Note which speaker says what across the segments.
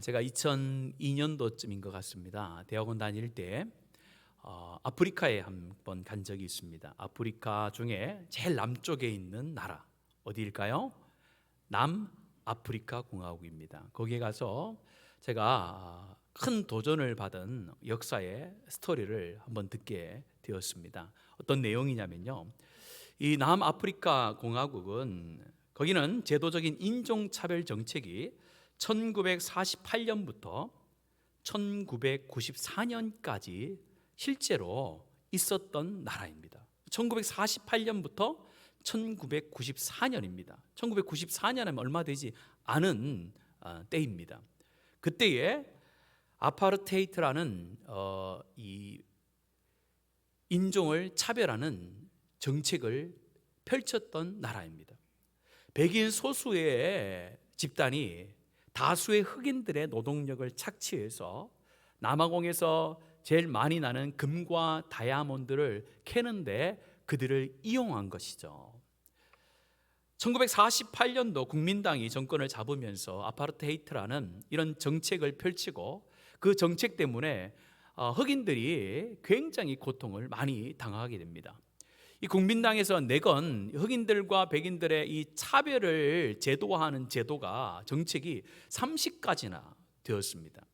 Speaker 1: 제가 2002년도쯤인 것 같습니다. 대학원 다닐 때 아프리카에 한번 간 적이 있습니다. 아프리카 중에 제일 남쪽에 있는 나라 어디일까요? 남아프리카 공화국입니다. 거기에 가서 제가 큰 도전을 받은 역사의 스토리를 한번 듣게 되었습니다. 어떤 내용이냐면요, 이 남아프리카 공화국은 거기는 제도적인 인종차별 정책이 1948년부터 1994년까지 실제로 있었던 나라입니다. 1948년부터 1994년입니다. 1994년이면 얼마 되지 않은 때입니다. 그때에 아파르테이트라는 이 인종을 차별하는 정책을 펼쳤던 나라입니다. 백인 소수의 집단이 다수의 흑인들의 노동력을 착취해서 남아공에서 제일 많이 나는 금과 다이아몬드를 캐는데 그들을 이용한 것이죠. 1948년도 국민당이 정권을 잡으면서 아파르테이트라는 이런 정책을 펼치고 그 정책 때문에 흑인들이 굉장히 고통을 많이 당하게 됩니다. 이 국민당에서 내건 흑인들과 백인들의 이 차별을 제도화하는 정책이 30가지나 되었습니다.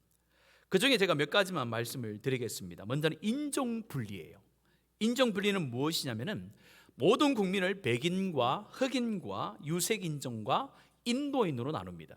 Speaker 1: 그 중에 제가 몇 가지만 말씀을 드리겠습니다. 먼저는 인종분리예요. 인종분리는 무엇이냐면은 모든 국민을 백인과 흑인과 유색인종과 인도인으로 나눕니다.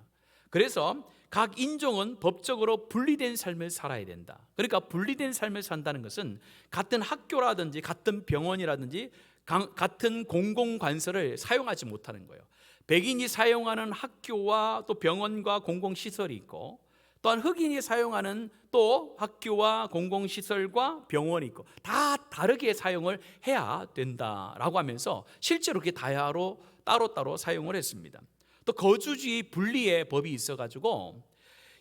Speaker 1: 그래서 각 인종은 법적으로 분리된 삶을 살아야 된다. 그러니까 분리된 삶을 산다는 것은 같은 학교라든지 같은 병원이라든지 같은 공공관설을 사용하지 못하는 거예요. 백인이 사용하는 학교와 또 병원과 공공시설이 있고, 또한 흑인이 사용하는 또 학교와 공공시설과 병원이 있고 다 다르게 사용을 해야 된다라고 하면서 실제로 그게 다야로 따로따로 사용을 했습니다. 또 거주지 분리의 법이 있어가지고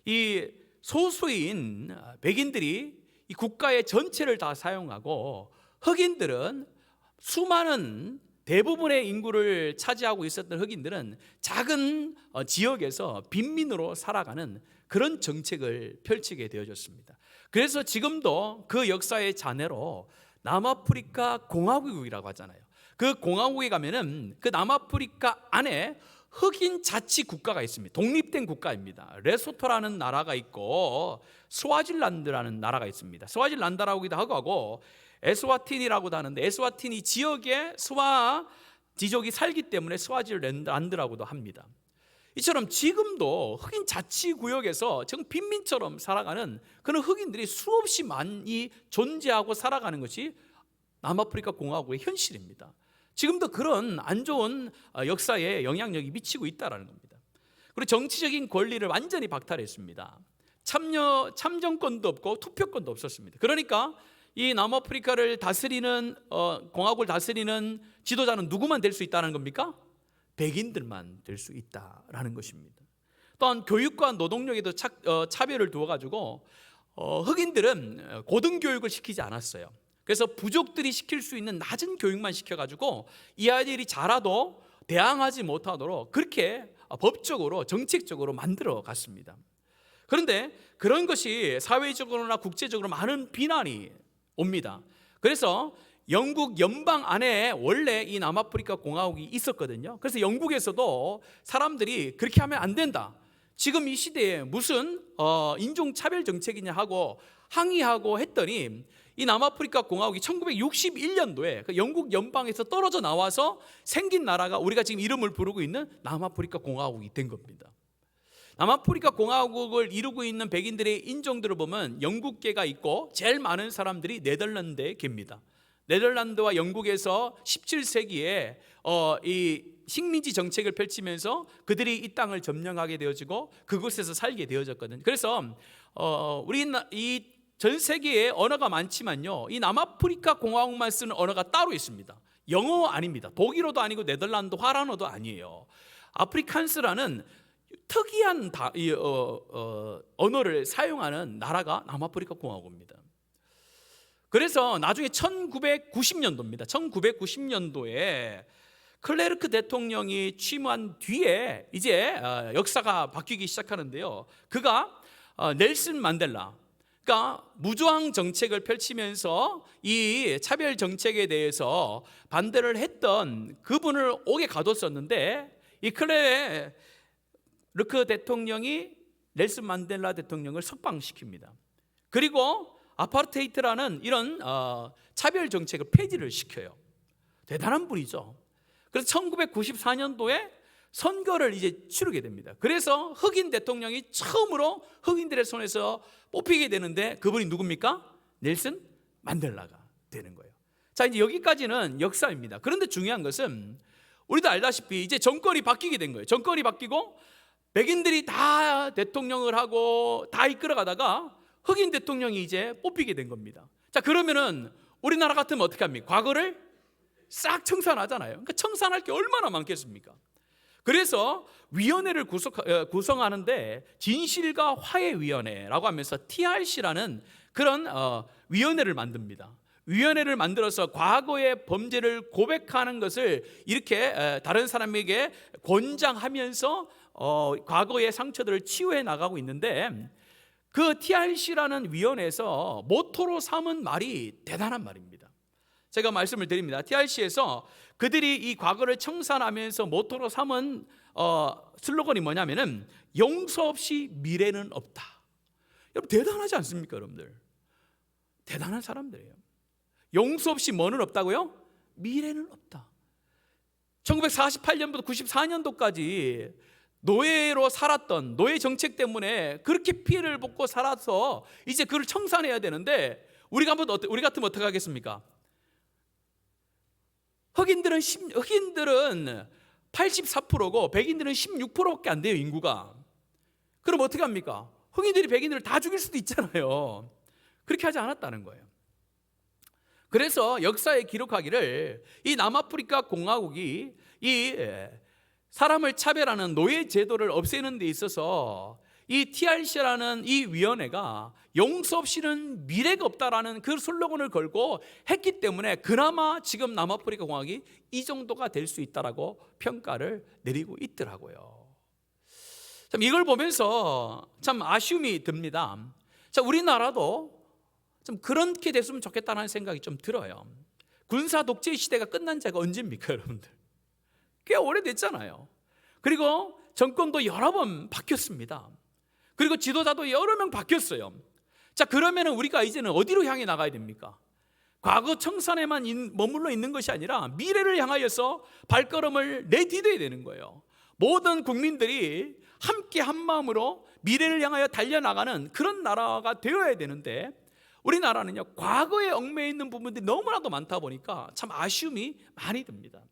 Speaker 1: 이 소수인 백인들이 이 국가의 전체를 다 사용하고 흑인들은 수많은 대부분의 인구를 차지하고 있었던 흑인들은 작은 지역에서 빈민으로 살아가는 그런 정책을 펼치게 되어졌습니다. 그래서 지금도 그 역사의 잔해로 남아프리카 공화국이라고 하잖아요. 그 공화국에 가면은 그 남아프리카 안에 흑인 자치 국가가 있습니다. 독립된 국가입니다. 레소토라는 나라가 있고 스와질란드라는 나라가 있습니다. 스와질란드라고도 하고 에스와틴이라고도 하는데 에스와틴이 지역에 스와 지족이 살기 때문에 스와질란드라고도 합니다. 이처럼 지금도 흑인 자치구역에서 정 빈민처럼 살아가는 그런 흑인들이 수없이 많이 존재하고 살아가는 것이 남아프리카 공화국의 현실입니다. 지금도 그런 안 좋은 역사에 영향력이 미치고 있다는 겁니다. 그리고 정치적인 권리를 완전히 박탈했습니다. 참정권도 없고 투표권도 없었습니다. 그러니까 이 남아프리카를 다스리는 공화국을 다스리는 지도자는 누구만 될 수 있다는 겁니까? 백인들만 될 수 있다라는 것입니다. 또한 교육과 노동력에도 차별을 두어가지고 흑인들은 고등교육을 시키지 않았어요. 그래서 부족들이 시킬 수 있는 낮은 교육만 시켜가지고 이 아이들이 자라도 대항하지 못하도록 그렇게 법적으로 정책적으로 만들어 갔습니다. 그런데 그런 것이 사회적으로나 국제적으로 많은 비난이 옵니다. 그래서 영국 연방 안에 원래 이 남아프리카 공화국이 있었거든요. 그래서 영국에서도 사람들이 그렇게 하면 안 된다, 지금 이 시대에 무슨 인종차별 정책이냐 하고 항의하고 했더니 이 남아프리카 공화국이 1961년도에 그 영국 연방에서 떨어져 나와서 생긴 나라가 우리가 지금 이름을 부르고 있는 남아프리카 공화국이 된 겁니다. 남아프리카 공화국을 이루고 있는 백인들의 인종들을 보면 영국계가 있고 제일 많은 사람들이 네덜란드계입니다. 네덜란드와 영국에서 17세기에 이 식민지 정책을 펼치면서 그들이 이 땅을 점령하게 되어지고 그곳에서 살게 되어졌거든요. 그래서 우리 이 전 세계에 언어가 많지만요, 이 남아프리카 공화국만 쓰는 언어가 따로 있습니다. 영어 아닙니다. 독일어도 아니고 네덜란드 화란어도 아니에요. 아프리칸스라는 특이한 언어를 사용하는 나라가 남아프리카 공화국입니다. 그래서 나중에 1990년도입니다. 1990년도에 클레르크 대통령이 취임한 뒤에 이제 역사가 바뀌기 시작하는데요. 그가 넬슨 만델라, 그러니까 무저항 정책을 펼치면서 이 차별 정책에 대해서 반대를 했던 그분을 옥에 가뒀었는데, 이 클레르크 대통령이 넬슨 만델라 대통령을 석방시킵니다. 그리고 아파르테이트라는 이런 차별 정책을 폐지를 시켜요. 대단한 분이죠. 그래서 1994년도에 선거를 이제 치르게 됩니다. 그래서 흑인 대통령이 처음으로 흑인들의 손에서 뽑히게 되는데, 그분이 누굽니까? 넬슨 만델라가 되는 거예요. 자, 이제 여기까지는 역사입니다. 그런데 중요한 것은 우리도 알다시피 이제 정권이 바뀌게 된 거예요. 정권이 바뀌고 백인들이 다 대통령을 하고 다 이끌어가다가 흑인 대통령이 이제 뽑히게 된 겁니다. 자, 그러면은 우리나라 같으면 어떻게 합니까? 과거를 싹 청산하잖아요. 그러니까 청산할 게 얼마나 많겠습니까? 그래서 위원회를 구성하는데 진실과 화해위원회라고 하면서 TRC라는 그런 위원회를 만듭니다. 위원회를 만들어서 과거의 범죄를 고백하는 것을 이렇게 다른 사람에게 권장하면서 과거의 상처들을 치유해 나가고 있는데, 그 TRC라는 위원회에서 모토로 삼은 말이 대단한 말입니다. 제가 말씀을 드립니다. TRC에서 그들이 이 과거를 청산하면서 모토로 삼은 슬로건이 뭐냐면은 용서 없이 미래는 없다. 여러분, 대단하지 않습니까, 여러분들? 대단한 사람들이에요. 용서 없이 뭐는 없다고요? 미래는 없다. 1948년부터 94년도까지 노예로 살았던, 노예 정책 때문에 그렇게 피해를 받고 살아서 이제 그걸 청산해야 되는데, 우리 같으면 어떻게 하겠습니까? 흑인들은 84%고 백인들은 16%밖에 안 돼요, 인구가. 그럼 어떻게 합니까? 흑인들이 백인들을 다 죽일 수도 있잖아요. 그렇게 하지 않았다는 거예요. 그래서 역사에 기록하기를 이 남아프리카 공화국이 이 사람을 차별하는 노예 제도를 없애는 데 있어서 이 TRC라는 이 위원회가 용서 없이는 미래가 없다라는 그 슬로건을 걸고 했기 때문에 그나마 지금 남아프리카 공화국이 이 정도가 될 수 있다라고 평가를 내리고 있더라고요. 참, 이걸 보면서 참 아쉬움이 듭니다. 자, 우리나라도 좀 그렇게 됐으면 좋겠다는 생각이 좀 들어요. 군사 독재 시대가 끝난 지가 언제입니까, 여러분들? 꽤 오래됐잖아요. 그리고 정권도 여러 번 바뀌었습니다. 그리고 지도자도 여러 명 바뀌었어요. 자, 그러면 우리가 이제는 어디로 향해 나가야 됩니까? 과거 청산에만 머물러 있는 것이 아니라 미래를 향하여서 발걸음을 내디뎌야 되는 거예요. 모든 국민들이 함께 한 마음으로 미래를 향하여 달려나가는 그런 나라가 되어야 되는데, 우리나라는요, 과거에 얽매여 있는 부분들이 너무나도 많다 보니까 참 아쉬움이 많이 듭니다.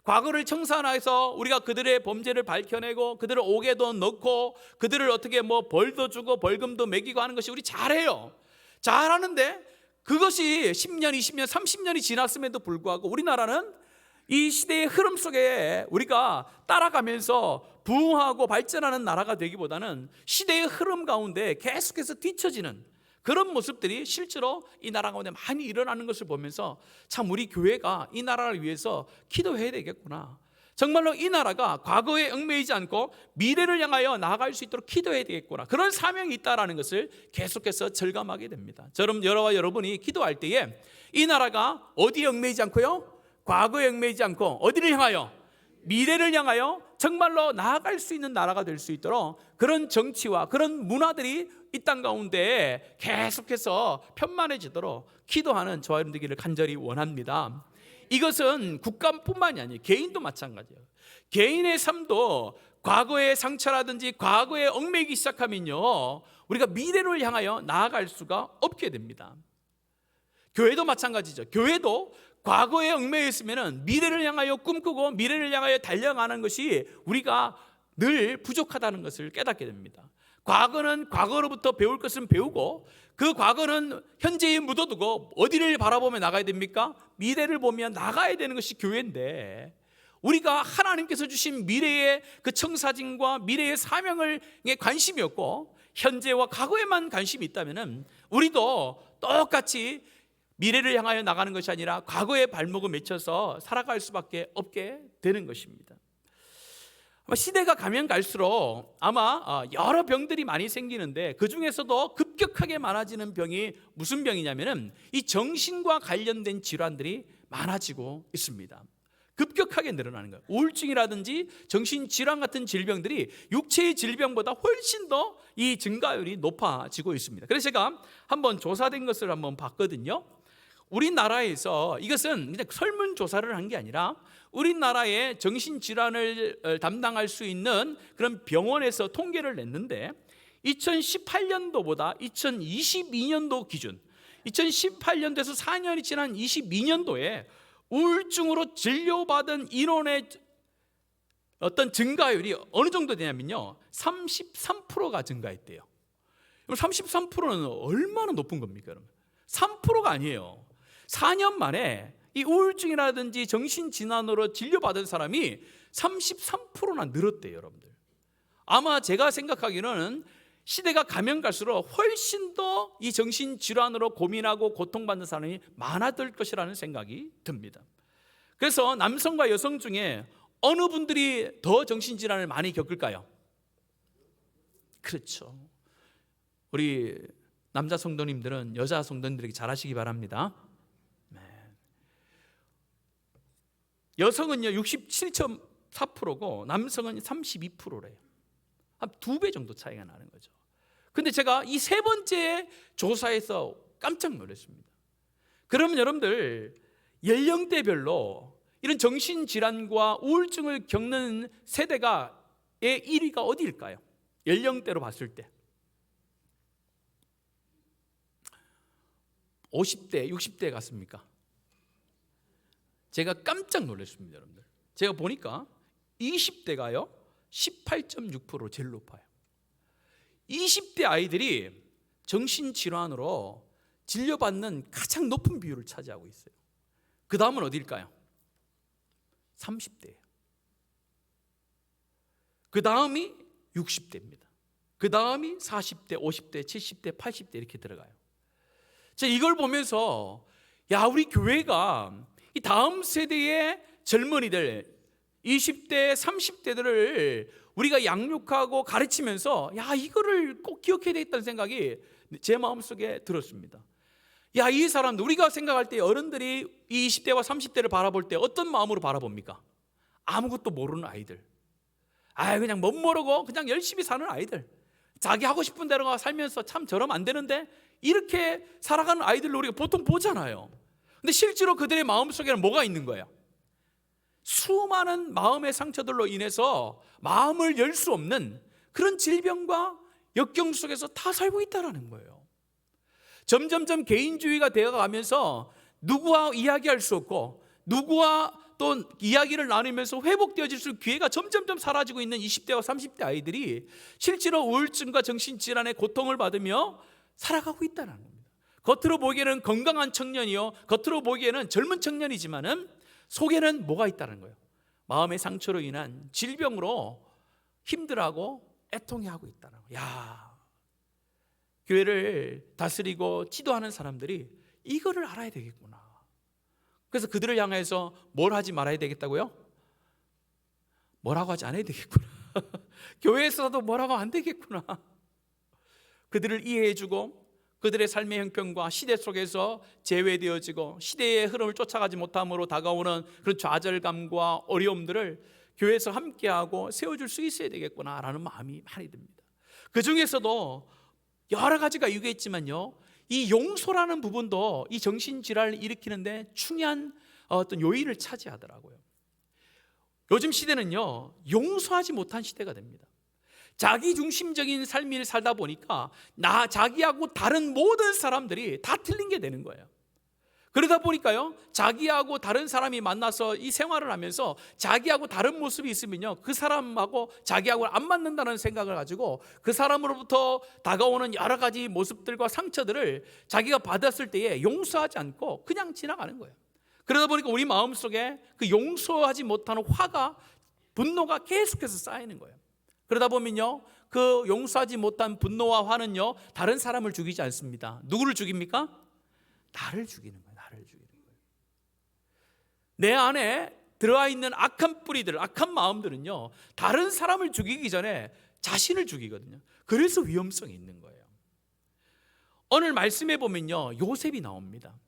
Speaker 1: 과거를 청산해서 우리가 그들의 범죄를 밝혀내고 그들을 옥에도 넣고 그들을 어떻게 벌도 주고 벌금도 매기고 하는 것이 우리 잘해요. 잘하는데 그것이 10년, 20년, 30년이 지났음에도 불구하고 우리나라는 이 시대의 흐름 속에 우리가 따라가면서 부흥하고 발전하는 나라가 되기보다는 시대의 흐름 가운데 계속해서 뒤처지는 그런 모습들이 실제로 이 나라 가운데 많이 일어나는 것을 보면서 참 우리 교회가 이 나라를 위해서 기도해야 되겠구나. 정말로 이 나라가 과거에 얽매이지 않고 미래를 향하여 나아갈 수 있도록 기도해야 되겠구나. 그런 사명이 있다는 것을 계속해서 절감하게 됩니다. 저와 여러분이 기도할 때에 이 나라가 어디에 얽매이지 않고요? 과거에 얽매이지 않고 어디를 향하여? 미래를 향하여 정말로 나아갈 수 있는 나라가 될 수 있도록 그런 정치와 그런 문화들이 이 땅 가운데 계속해서 편만해지도록 기도하는 저와 여러분 되기를 간절히 원합니다. 이것은 국가뿐만이 아니에요. 개인도 마찬가지예요. 개인의 삶도 과거의 상처라든지 과거에 얽매이기 시작하면요, 우리가 미래를 향하여 나아갈 수가 없게 됩니다. 교회도 마찬가지죠. 교회도 과거에 얽매여 있으면 미래를 향하여 꿈꾸고 미래를 향하여 달려가는 것이 우리가 늘 부족하다는 것을 깨닫게 됩니다. 과거는 과거로부터 배울 것은 배우고 그 과거는 현재에 묻어두고 어디를 바라보며 나가야 됩니까? 미래를 보며 나가야 되는 것이 교회인데, 우리가 하나님께서 주신 미래의 그 청사진과 미래의 사명에 관심이 없고 현재와 과거에만 관심이 있다면 우리도 똑같이 미래를 향하여 나가는 것이 아니라 과거의 발목을 맺혀서 살아갈 수밖에 없게 되는 것입니다. 시대가 가면 갈수록 아마 여러 병들이 많이 생기는데 그 중에서도 급격하게 많아지는 병이 무슨 병이냐면은 이 정신과 관련된 질환들이 많아지고 있습니다. 급격하게 늘어나는 거예요. 우울증이라든지 정신질환 같은 질병들이 육체의 질병보다 훨씬 더 이 증가율이 높아지고 있습니다. 그래서 제가 한번 조사된 것을 한번 봤거든요. 우리나라에서 이것은 그냥 설문조사를 한 게 아니라 우리나라의 정신질환을 담당할 수 있는 그런 병원에서 통계를 냈는데 2018년도보다 2022년도 기준 2018년도에서 4년이 지난 22년도에 우울증으로 진료받은 인원의 어떤 증가율이 어느 정도 되냐면요 33%가 증가했대요. 33%는 얼마나 높은 겁니까? 여러분? 3%가 아니에요. 4년 만에 이 우울증이라든지 정신질환으로 진료받은 사람이 33%나 늘었대요, 여러분들. 아마 제가 생각하기로는 시대가 가면 갈수록 훨씬 더 이 정신질환으로 고민하고 고통받는 사람이 많아질 것이라는 생각이 듭니다. 그래서 남성과 여성 중에 어느 분들이 더 정신질환을 많이 겪을까요? 그렇죠. 우리 남자 성도님들은 여자 성도님들에게 잘하시기 바랍니다. 여성은요 67.4%고 남성은 32%래요. 한 2배 정도 차이가 나는 거죠. 근데 제가 이 세 번째 조사에서 깜짝 놀랐습니다. 그러면 여러분들 연령대별로 이런 정신질환과 우울증을 겪는 세대가의 1위가 어디일까요? 연령대로 봤을 때 50대, 60대 같습니까? 제가 깜짝 놀랐습니다, 여러분들. 제가 보니까 20대가요 18.6% 제일 높아요. 20대 아이들이 정신질환으로 진료받는 가장 높은 비율을 차지하고 있어요. 그 다음은 어디일까요? 30대예요. 그 다음이 60대입니다. 그 다음이 40대, 50대, 70대, 80대 이렇게 들어가요. 자, 이걸 보면서 야, 우리 교회가 이 다음 세대의 젊은이들 20대, 30대들을 우리가 양육하고 가르치면서 야, 이거를 꼭 기억해야 되겠다는 생각이 제 마음속에 들었습니다. 야, 이 사람들 우리가 생각할 때 어른들이 이 20대와 30대를 바라볼 때 어떤 마음으로 바라봅니까? 아무것도 모르는 아이들. 그냥 못 모르고 그냥 열심히 사는 아이들. 자기 하고 싶은 대로 살면서 참 저러면 안 되는데 이렇게 살아가는 아이들로 우리가 보통 보잖아요. 근데 실제로 그들의 마음속에는 뭐가 있는 거예요? 수많은 마음의 상처들로 인해서 마음을 열 수 없는 그런 질병과 역경 속에서 다 살고 있다는 거예요. 점점점 개인주의가 되어가면서 누구와 이야기할 수 없고 누구와 또 이야기를 나누면서 회복되어질 수 있는 기회가 점점점 사라지고 있는 20대와 30대 아이들이 실제로 우울증과 정신질환의 고통을 받으며 살아가고 있다는 겁니다. 겉으로 보기에는 건강한 청년이요, 겉으로 보기에는 젊은 청년이지만은 속에는 뭐가 있다는 거예요? 마음의 상처로 인한 질병으로 힘들어하고 애통해하고 있다는 거예요. 야, 교회를 다스리고 지도하는 사람들이 이거를 알아야 되겠구나. 그래서 그들을 향해서 뭘 하지 말아야 되겠다고요? 뭐라고 하지 않아야 되겠구나. 교회에서도 뭐라고 안 되겠구나. 그들을 이해해주고 그들의 삶의 형편과 시대 속에서 제외되어지고 시대의 흐름을 쫓아가지 못함으로 다가오는 그런 좌절감과 어려움들을 교회에서 함께하고 세워줄 수 있어야 되겠구나라는 마음이 많이 듭니다. 그 중에서도 여러 가지가 이유가 있지만요, 이 용서라는 부분도 이 정신질환을 일으키는데 중요한 어떤 요인을 차지하더라고요. 요즘 시대는요, 용서하지 못한 시대가 됩니다. 자기 중심적인 삶을 살다 보니까 자기하고 다른 모든 사람들이 다 틀린 게 되는 거예요. 그러다 보니까요, 자기하고 다른 사람이 만나서 이 생활을 하면서 자기하고 다른 모습이 있으면요, 그 사람하고 자기하고 안 맞는다는 생각을 가지고 그 사람으로부터 다가오는 여러 가지 모습들과 상처들을 자기가 받았을 때에 용서하지 않고 그냥 지나가는 거예요. 그러다 보니까 우리 마음속에 그 용서하지 못하는 화가, 분노가 계속해서 쌓이는 거예요. 그러다 보면요, 그 용서하지 못한 분노와 화는요, 다른 사람을 죽이지 않습니다. 누구를 죽입니까? 나를 죽이는 거예요. 내 안에 들어와 있는 악한 뿌리들, 악한 마음들은요, 다른 사람을 죽이기 전에 자신을 죽이거든요. 그래서 위험성이 있는 거예요. 오늘 말씀해 보면요, 요셉이 나옵니다.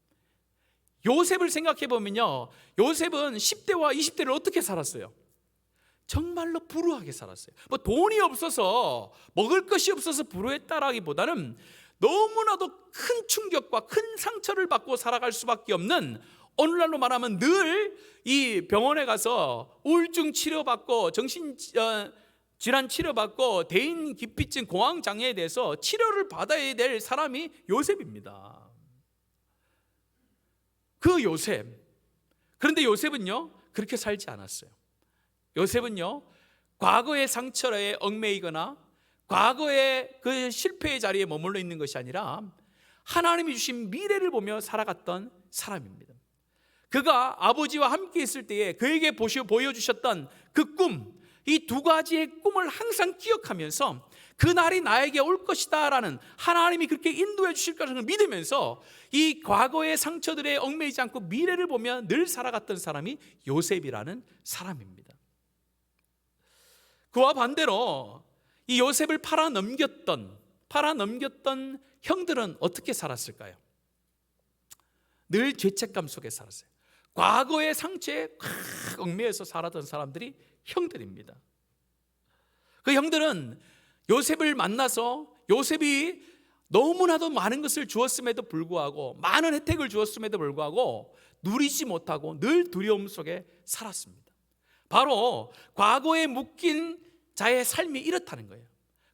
Speaker 1: 요셉을 생각해 보면요, 요셉은 10대와 20대를 어떻게 살았어요? 정말로 불우하게 살았어요. 뭐 돈이 없어서, 먹을 것이 없어서 불우했다라기보다는 너무나도 큰 충격과 큰 상처를 받고 살아갈 수밖에 없는, 오늘날로 말하면 늘 이 병원에 가서 우울증 치료받고 정신 질환 치료받고 대인 기피증 공황 장애에 대해서 치료를 받아야 될 사람이 요셉입니다. 그 요셉. 그런데 요셉은요, 그렇게 살지 않았어요. 요셉은요, 과거의 상처에 얽매이거나 과거의 그 실패의 자리에 머물러 있는 것이 아니라 하나님이 주신 미래를 보며 살아갔던 사람입니다. 그가 아버지와 함께 있을 때에 그에게 보여주셨던 그 꿈, 이 두 가지의 꿈을 항상 기억하면서 그날이 나에게 올 것이다 라는, 하나님이 그렇게 인도해 주실 것을 믿으면서 이 과거의 상처들에 얽매이지 않고 미래를 보며 늘 살아갔던 사람이 요셉이라는 사람입니다. 그와 반대로 이 요셉을 팔아넘겼던 형들은 어떻게 살았을까요? 늘 죄책감 속에 살았어요. 과거의 상처에 콱 얽매여서 살았던 사람들이 형들입니다. 그 형들은 요셉을 만나서 요셉이 너무나도 많은 것을 주었음에도 불구하고, 많은 혜택을 주었음에도 불구하고 누리지 못하고 늘 두려움 속에 살았습니다. 바로 과거에 묶인 자의 삶이 이렇다는 거예요.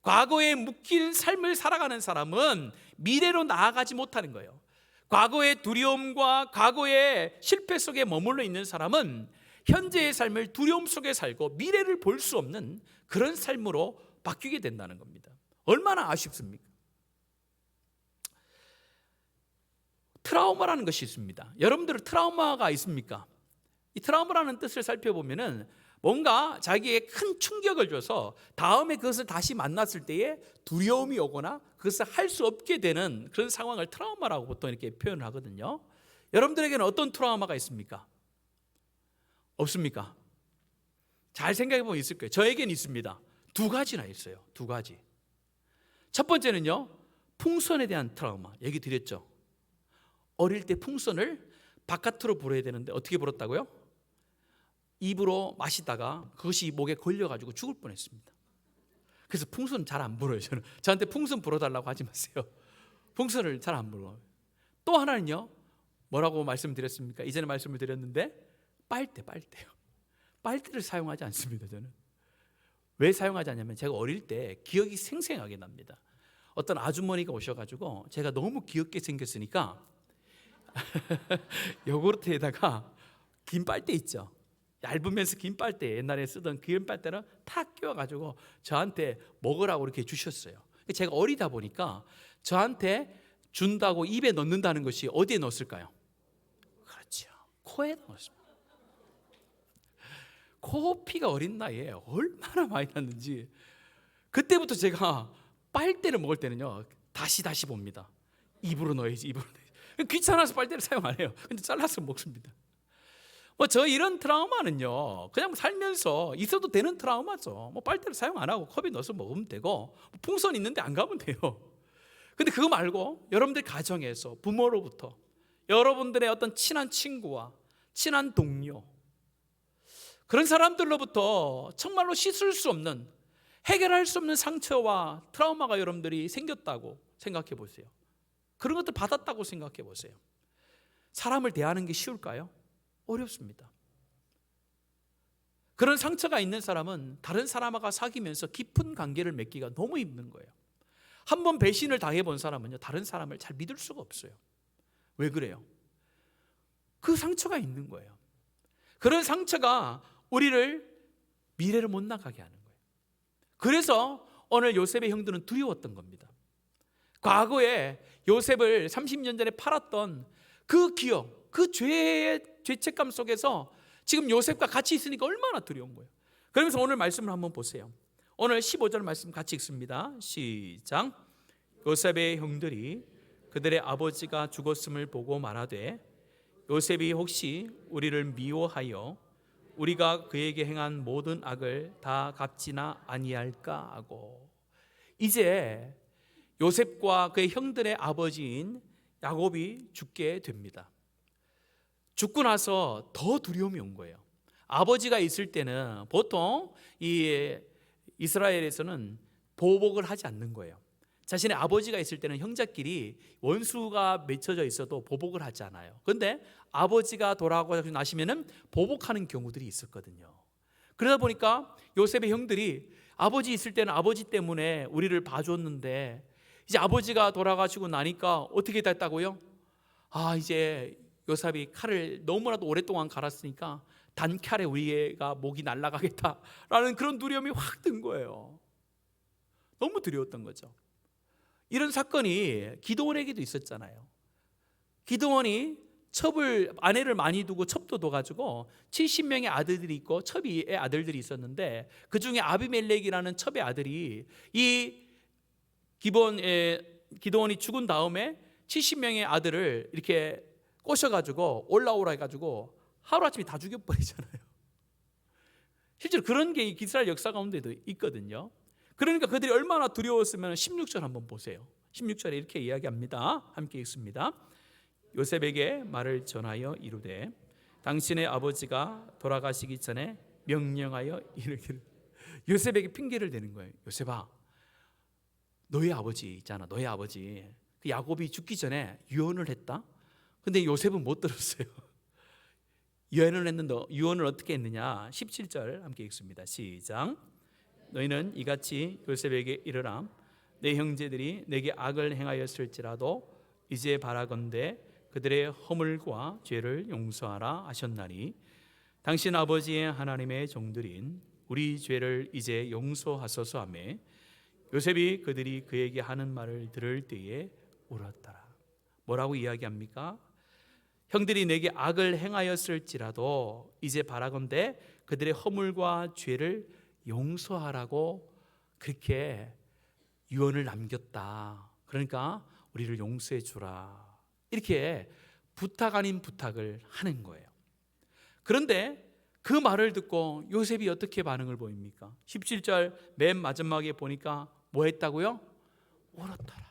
Speaker 1: 과거에 묶인 삶을 살아가는 사람은 미래로 나아가지 못하는 거예요. 과거의 두려움과 과거의 실패 속에 머물러 있는 사람은 현재의 삶을 두려움 속에 살고 미래를 볼 수 없는 그런 삶으로 바뀌게 된다는 겁니다. 얼마나 아쉽습니까? 트라우마라는 것이 있습니다. 여러분들 트라우마가 있습니까? 이 트라우마라는 뜻을 살펴보면은 뭔가 자기에게 큰 충격을 줘서 다음에 그것을 다시 만났을 때에 두려움이 오거나 그것을 할 수 없게 되는 그런 상황을 트라우마라고 보통 이렇게 표현을 하거든요. 여러분들에게는 어떤 트라우마가 있습니까? 없습니까? 잘 생각해 보면 있을 거예요. 저에게는 있습니다. 두 가지나 있어요. 두 가지. 첫 번째는요, 풍선에 대한 트라우마. 얘기 드렸죠. 어릴 때 풍선을 바깥으로 불어야 되는데 어떻게 불었다고요? 입으로 마시다가 그것이 목에 걸려가지고 죽을 뻔했습니다. 그래서 풍선 잘 안 불어요. 저는 저한테 풍선 불어달라고 하지 마세요. 풍선을 잘 안 불어요. 또 하나는요, 뭐라고 말씀드렸습니까? 이전에 말씀을 드렸는데 빨대요. 빨대를 사용하지 않습니다. 저는 왜 사용하지 않냐면 제가 어릴 때 기억이 생생하게 납니다. 어떤 아주머니가 오셔가지고 제가 너무 귀엽게 생겼으니까 요구르트에다가 긴 빨대 있죠, 얇으면서 긴 빨대, 옛날에 쓰던 긴 빨대를 탁 끼워가지고 저한테 먹으라고 이렇게 주셨어요. 제가 어리다 보니까 저한테 준다고 입에 넣는다는 것이 어디에 넣었을까요? 그렇죠, 코에 넣었습니다. 코피가 어린 나이에 얼마나 많이 났는지, 그때부터 제가 빨대를 먹을 때는요 다시 봅니다. 입으로 넣어야지. 귀찮아서 빨대를 사용 안 해요. 근데 잘라서 먹습니다. 저 이런 트라우마는요 그냥 살면서 있어도 되는 트라우마죠. 빨대를 사용 안 하고 컵에 넣어서 먹으면 되고, 풍선 있는데 안 가면 돼요. 근데 그거 말고 여러분들 가정에서 부모로부터, 여러분들의 어떤 친한 친구와 친한 동료, 그런 사람들로부터 정말로 씻을 수 없는, 해결할 수 없는 상처와 트라우마가 여러분들이 생겼다고 생각해 보세요. 그런 것들 받았다고 생각해 보세요. 사람을 대하는 게 쉬울까요? 어렵습니다. 그런 상처가 있는 사람은 다른 사람과 사귀면서 깊은 관계를 맺기가 너무 힘든 거예요. 한번 배신을 당해본 사람은요 다른 사람을 잘 믿을 수가 없어요. 왜 그래요? 그 상처가 있는 거예요. 그런 상처가 우리를 미래를 못 나가게 하는 거예요. 그래서 오늘 요셉의 형들은 두려웠던 겁니다. 과거에 요셉을 30년 전에 팔았던 그 기억, 그 죄책감 속에서 지금 요셉과 같이 있으니까 얼마나 두려운 거예요. 그러면서 오늘 말씀을 한번 보세요. 오늘 15절 말씀 같이 읽습니다. 시작. 요셉의 형들이 그들의 아버지가 죽었음을 보고 말하되 요셉이 혹시 우리를 미워하여 우리가 그에게 행한 모든 악을 다 갚지나 아니할까 하고, 이제 요셉과 그의 형들의 아버지인 야곱이 죽게 됩니다. 죽고 나서 더 두려움이 온 거예요. 아버지가 있을 때는 보통 이 이스라엘에서는 보복을 하지 않는 거예요. 자신의 아버지가 있을 때는 형제끼리 원수가 맺혀져 있어도 보복을 하지 않아요. 그런데 아버지가 돌아가고 나시면은 보복하는 경우들이 있었거든요. 그러다 보니까 요셉의 형들이 아버지 있을 때는 아버지 때문에 우리를 봐줬는데 이제 아버지가 돌아가시고 나니까 어떻게 됐다고요? 이제 요셉이 칼을 너무나도 오랫동안 갈았으니까 단칼에 우리가 목이 날아가겠다라는 그런 두려움이 확 든 거예요. 너무 두려웠던 거죠. 이런 사건이 기드온에게도 있었잖아요. 기드온이 아내를 많이 두고 첩도 둬가지고 70명의 아들들이 있고 첩의 아들들이 있었는데, 그 중에 아비멜렉이라는 첩의 아들이 이 기드온이 죽은 다음에 70명의 아들을 이렇게 꼬셔가지고 올라오라 해가지고 하루아침에 다 죽여버리잖아요. 실제로 그런 게 이스라엘 역사 가운데도 있거든요. 그러니까 그들이 얼마나 두려웠으면 16절 한번 보세요. 16절에 이렇게 이야기합니다. 함께 읽습니다. 요셉에게 말을 전하여 이르되 당신의 아버지가 돌아가시기 전에 명령하여 이르기를. 요셉에게 핑계를 대는 거예요. 요셉아, 너의 아버지 있잖아, 너의 아버지 그 야곱이 죽기 전에 유언을 했다. 근데 요셉은 못 들었어요. 유언을 했는데 유언을 어떻게 했느냐. 17절 함께 읽습니다. 시작. 너희는 이같이 요셉에게 이르라. 내 형제들이 내게 악을 행하였을지라도 이제 바라건대 그들의 허물과 죄를 용서하라 하셨나니 당신 아버지의 하나님의 종들인 우리 죄를 이제 용서하소서 하매 요셉이 그들이 그에게 하는 말을 들을 때에 울었더라. 뭐라고 이야기합니까? 형들이 내게 악을 행하였을지라도 이제 바라건대 그들의 허물과 죄를 용서하라고 그렇게 유언을 남겼다. 그러니까 우리를 용서해 주라. 이렇게 부탁 아닌 부탁을 하는 거예요. 그런데 그 말을 듣고 요셉이 어떻게 반응을 보입니까? 17절 맨 마지막에 보니까 뭐 했다고요? 울었더라.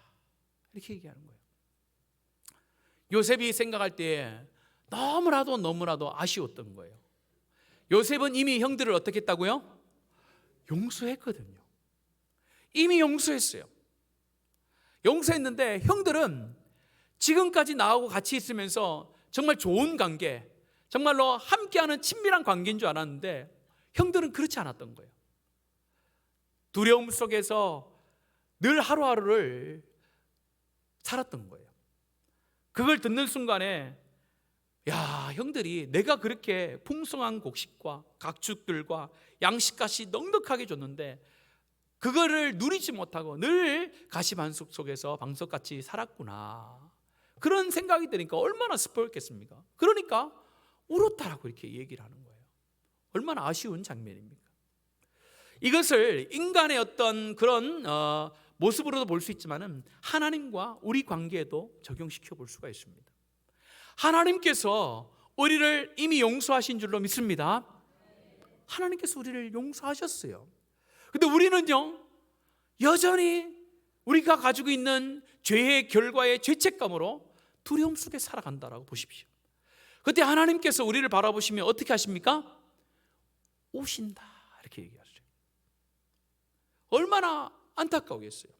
Speaker 1: 이렇게 얘기하는 거예요. 요셉이 생각할 때 너무나도 아쉬웠던 거예요. 요셉은 이미 형들을 어떻게 했다고요? 용서했거든요. 이미 용서했어요. 용서했는데 형들은 지금까지 나하고 같이 있으면서 정말 좋은 관계, 정말로 함께하는 친밀한 관계인 줄 알았는데 형들은 그렇지 않았던 거예요. 두려움 속에서 늘 하루하루를 살았던 거예요. 그걸 듣는 순간에 형들이 내가 그렇게 풍성한 곡식과 각축들과 양식까지 넉넉하게 줬는데 그거를 누리지 못하고 늘 가시방석 속에서 방석같이 살았구나. 그런 생각이 드니까 얼마나 슬펐겠습니까? 그러니까 울었다라고 이렇게 얘기를 하는 거예요. 얼마나 아쉬운 장면입니까? 이것을 인간의 어떤 그런 모습으로도 볼 수 있지만은 하나님과 우리 관계에도 적용시켜 볼 수가 있습니다. 하나님께서 우리를 이미 용서하신 줄로 믿습니다. 하나님께서 우리를 용서하셨어요. 근데 우리는요, 여전히 우리가 가지고 있는 죄의 결과의 죄책감으로 두려움 속에 살아간다라고 보십시오. 그때 하나님께서 우리를 바라보시면 어떻게 하십니까? 오신다 이렇게 얘기하시죠. 얼마나 안타까우겠어요.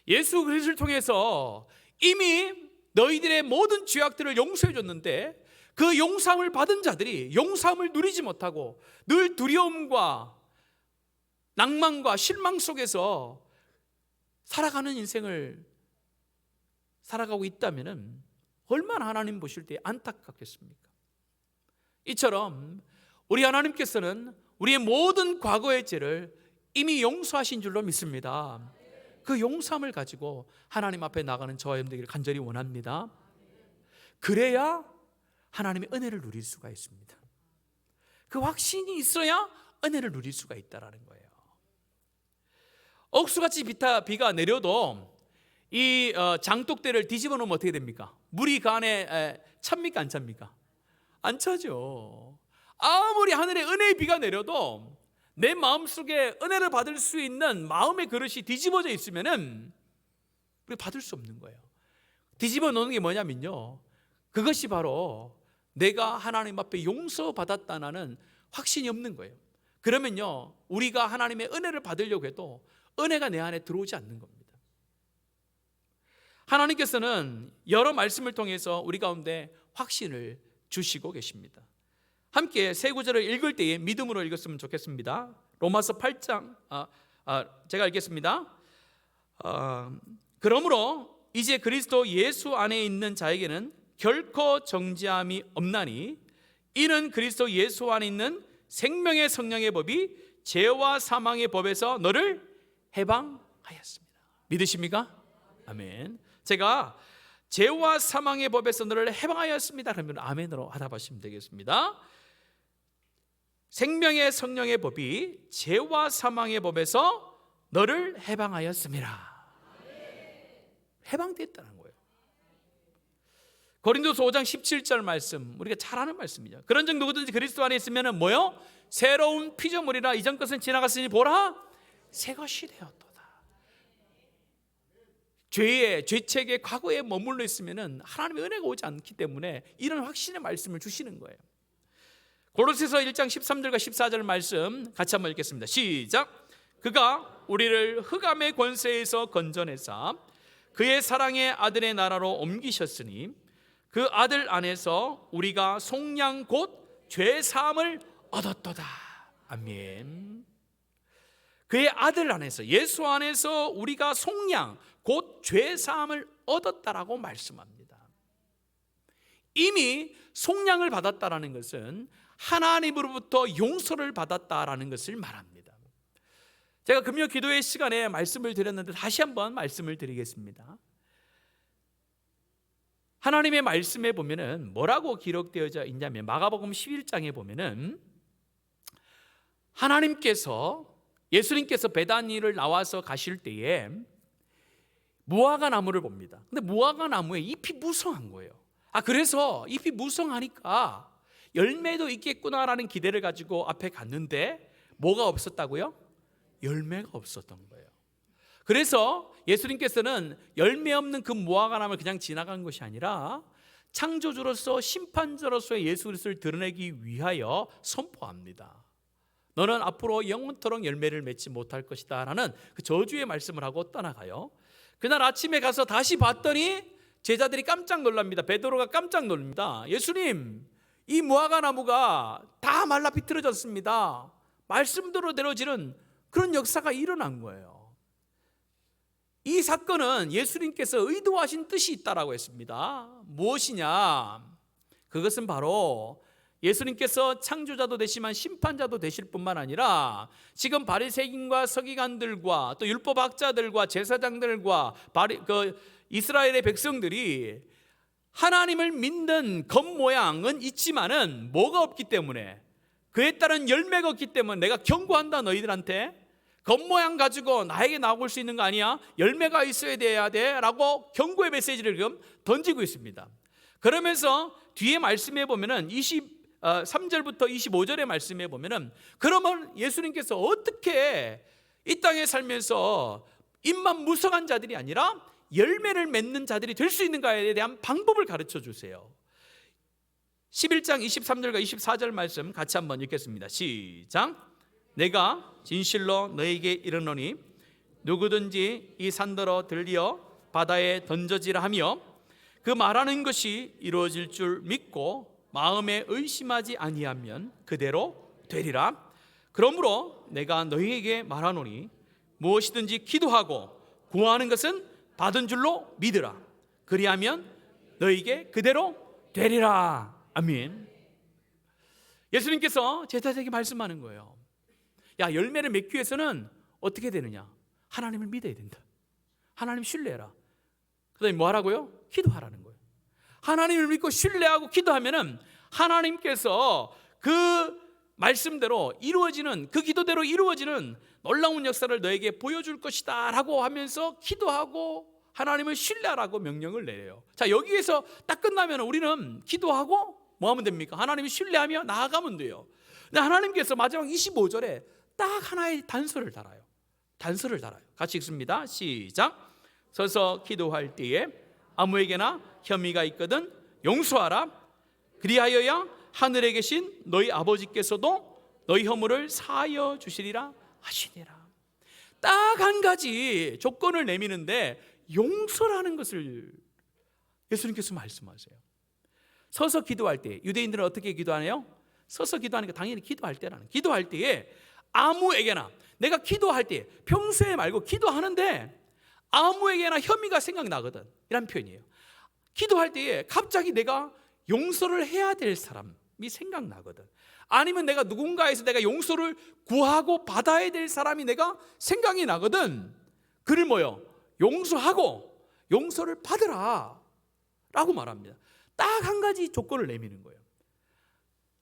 Speaker 1: 예수 그리스도를 통해서 이미 너희들의 모든 죄악들을 용서해 줬는데 그 용서함을 받은 자들이 용서함을 누리지 못하고 늘 두려움과 낭만과 실망 속에서 살아가는 인생을 살아가고 있다면 얼마나 하나님 보실 때 안타깝겠습니까? 이처럼 우리 하나님께서는 우리의 모든 과거의 죄를 이미 용서하신 줄로 믿습니다. 그 용서함을 가지고 하나님 앞에 나가는 저와 여러분들에게 간절히 원합니다. 그래야 하나님의 은혜를 누릴 수가 있습니다. 그 확신이 있어야 은혜를 누릴 수가 있다는 거예요. 억수같이 비가 내려도 이 장독대를 뒤집어 놓으면 어떻게 됩니까? 물이 그 안에 찹니까 안 찹니까? 안 차죠. 아무리 하늘에 은혜의 비가 내려도 내 마음속에 은혜를 받을 수 있는 마음의 그릇이 뒤집어져 있으면은 받을 수 없는 거예요. 뒤집어 놓는 게 뭐냐면요, 그것이 바로 내가 하나님 앞에 용서받았다는 확신이 없는 거예요. 그러면요, 우리가 하나님의 은혜를 받으려고 해도 은혜가 내 안에 들어오지 않는 겁니다. 하나님께서는 여러 말씀을 통해서 우리 가운데 확신을 주시고 계십니다. 함께 세 구절을 읽을 때에 믿음으로 읽었으면 좋겠습니다. 로마서 8장 제가 읽겠습니다. 그러므로 이제 그리스도 예수 안에 있는 자에게는 결코 정죄함이 없나니 이는 그리스도 예수 안에 있는 생명의 성령의 법이 죄와 사망의 법에서 너를 해방하였습니다. 믿으십니까? 아멘. 제가 죄와 사망의 법에서 너를 해방하였습니다 그러면 아멘으로 하답하시면 되겠습니다. 생명의 성령의 법이 죄와 사망의 법에서 너를 해방하였습니다. 해방됐다는 거예요. 고린도서 5장 17절 말씀, 우리가 잘 아는 말씀이죠. 그런즉 누구든지 그리스도 안에 있으면 뭐요? 새로운 피조물이라 이전 것은 지나갔으니 보라 새 것이 되었도다. 죄책의 과거에 머물러 있으면 하나님의 은혜가 오지 않기 때문에 이런 확신의 말씀을 주시는 거예요. 고로새서 1장 13절과 14절 말씀 같이 한번 읽겠습니다. 시작. 그가 우리를 흑암의 권세에서 건져내사 그의 사랑의 아들의 나라로 옮기셨으니 그 아들 안에서 우리가 속량 곧 죄사함을 얻었도다. 아멘. 그의 아들 안에서, 예수 안에서 우리가 속량 곧 죄사함을 얻었다라고 말씀합니다. 이미 속량을 받았다라는 것은 하나님으로부터 용서를 받았다라는 것을 말합니다. 제가 금요 기도회 시간에 말씀을 드렸는데 다시 한번 말씀을 드리겠습니다. 하나님의 말씀에 보면은 뭐라고 기록되어져 있냐면 마가복음 11장에 보면은 예수님께서 베다니를 나와서 가실 때에 무화과 나무를 봅니다. 근데 무화과 나무에 잎이 무성한 거예요. 그래서 잎이 무성하니까 열매도 있겠구나라는 기대를 가지고 앞에 갔는데 뭐가 없었다고요? 열매가 없었던 거예요. 그래서 예수님께서는 열매 없는 그 무화과 나무를 그냥 지나간 것이 아니라 창조주로서 심판자로서의 예수 그리스도를 드러내기 위하여 선포합니다. 너는 앞으로 영원토록 열매를 맺지 못할 것이다 라는 그 저주의 말씀을 하고 떠나가요. 그날 아침에 가서 다시 봤더니 제자들이 깜짝 놀랍니다. 베드로가 깜짝 놀랍니다. 예수님, 이 무화과 나무가 다 말라 비틀어졌습니다. 말씀대로 되어지는 그런 역사가 일어난 거예요. 이 사건은 예수님께서 의도하신 뜻이 있다라고 했습니다. 무엇이냐? 그것은 바로 예수님께서 창조자도 되시지만 심판자도 되실 뿐만 아니라 지금 바리새인과 서기관들과 또 율법학자들과 제사장들과 이스라엘의 백성들이 하나님을 믿는 겉모양은 있지만은 뭐가 없기 때문에, 그에 따른 열매가 없기 때문에 내가 경고한다. 너희들한테 겉모양 가지고 나에게 나올 수 있는 거 아니야. 열매가 있어야 돼야 돼 라고 경고의 메시지를 지금 던지고 있습니다. 그러면서 뒤에 말씀해 보면은 23절부터 25절의 말씀해 보면은 그러면 예수님께서 어떻게 이 땅에 살면서 입만 무성한 자들이 아니라 열매를 맺는 자들이 될 수 있는가에 대한 방법을 가르쳐 주세요. 11장 23절과 24절 말씀 같이 한번 읽겠습니다. 시작. 내가 진실로 너에게 이르노니 누구든지 이 산더러 들리어 바다에 던져지라 하며 그 말하는 것이 이루어질 줄 믿고 마음에 의심하지 아니하면 그대로 되리라. 그러므로 내가 너희에게 말하노니 무엇이든지 기도하고 구하는 것은 받은 줄로 믿으라. 그리하면 너희에게 그대로 되리라. 아멘. 예수님께서 제자들에게 말씀하는 거예요. 야, 열매를 맺기 위해서는 어떻게 되느냐? 하나님을 믿어야 된다. 하나님 신뢰해라. 그 다음에 뭐 하라고요? 기도하라는 거예요. 하나님을 믿고 신뢰하고 기도하면은 하나님께서 그 말씀대로 이루어지는, 그 기도대로 이루어지는 놀라운 역사를 너에게 보여줄 것이다 라고 하면서 기도하고 하나님을 신뢰하라고 명령을 내려요. 자, 여기에서 딱 끝나면 우리는 기도하고 뭐 하면 됩니까? 하나님이 신뢰하며 나아가면 돼요. 근데 하나님께서 마지막 25절에 딱 하나의 단서를 달아요. 단서를 달아요. 같이 읽습니다. 시작. 서서 기도할 때에 아무에게나 혐의가 있거든 용서하라. 그리하여야 하늘에 계신 너희 아버지께서도 너희 허물을 사하여 주시리라 하시니라. 딱 한 가지 조건을 내미는데 용서라는 것을 예수님께서 말씀하세요. 서서 기도할 때, 유대인들은 어떻게 기도하나요? 서서 기도하니까 당연히 기도할 때에 아무에게나, 내가 기도할 때 평소에 말고 기도하는데 아무에게나 혐의가 생각나거든, 이란 표현이에요. 기도할 때에 갑자기 내가 용서를 해야 될 사람이 생각나거든, 아니면 내가 누군가에서 내가 용서를 구하고 받아야 될 사람이 내가 생각이 나거든. 그를 뭐요? 용서하고 용서를 받으라 라고 말합니다. 딱 한 가지 조건을 내미는 거예요.